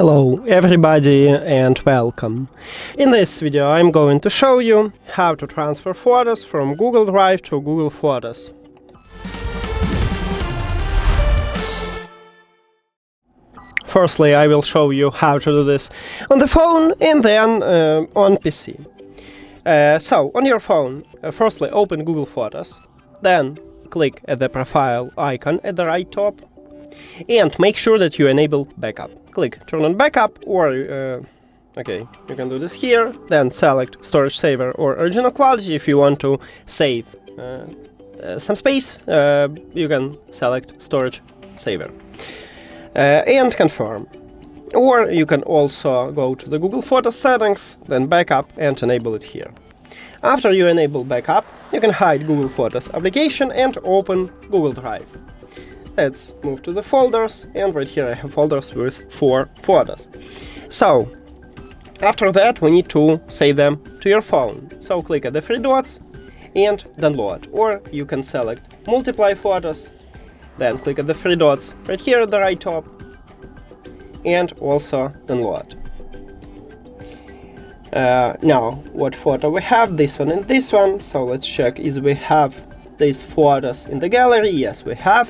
Hello everybody and welcome. In this video I'm going to show you how to transfer photos from Google Drive to Google Photos. Firstly, I will show you how to do this on the phone and then on PC. So, on your phone, firstly open Google Photos, then click at the profile icon at the right top, and make sure that you enable backup. Click turn on backup, or okay, you can do this here, then select storage saver or original quality. If you want to save some space, you can select storage saver and confirm. Or you can also go to the Google Photos settings, then backup, and enable it here. After you enable backup, you can hide Google Photos application and open Google Drive. Let's move to the folders, and right here I have folders with 4 photos. So, after that we need to save them to your phone. So click at the 3 dots and download, or you can select multiply photos, then click at the 3 dots right here at the right top and also download. Now, what photo we have? This one and this one. So let's check, is we have these photos in the gallery? Yes, we have.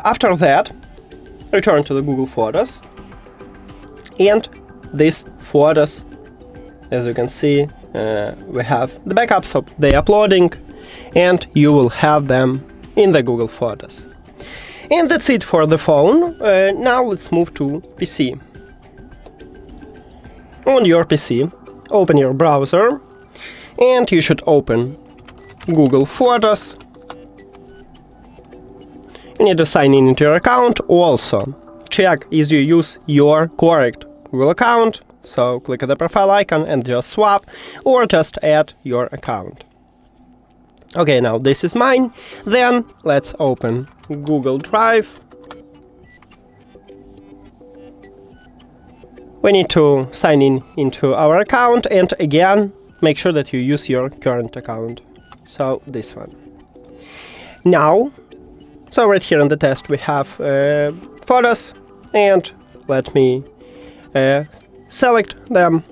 After that, return to the Google Photos, and these photos, as you can see, we have the backups of the uploading, and you will have them in the Google Photos. And that's it for the phone. Now let's move to PC. On your PC, open your browser, and you should open Google Photos. You need to sign in into your account. Also, check if you use your correct Google account. So click at the profile icon and just swap, or just add your account. Okay, now this is mine. Then let's open Google Drive. We need to sign in into our account, and again, make sure that you use your current account. So this one. Now, so right here in the test we have photos, and let me select them.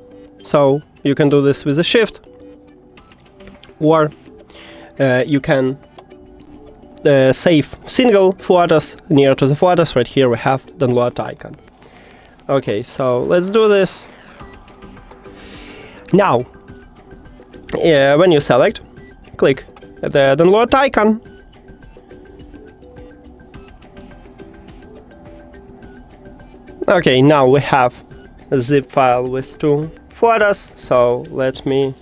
So you can do this with a shift, or you can save single photos near to the photos. Right here we have download icon. Okay, so let's do this. Now, when you select, click the download icon. Okay, now we have a zip file with 2 photos, so let me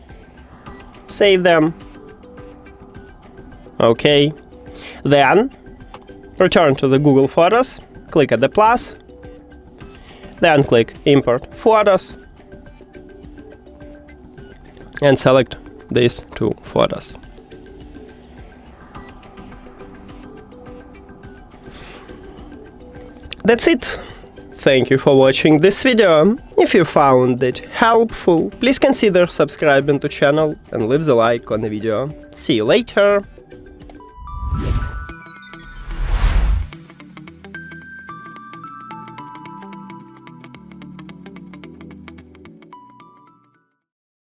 save them. Okay, then return to the Google Photos, click at the plus, then click import photos, and select these 2 photos. That's it. Thank you for watching this video. If you found it helpful, please consider subscribing to channel and leave the like on the video. See you later!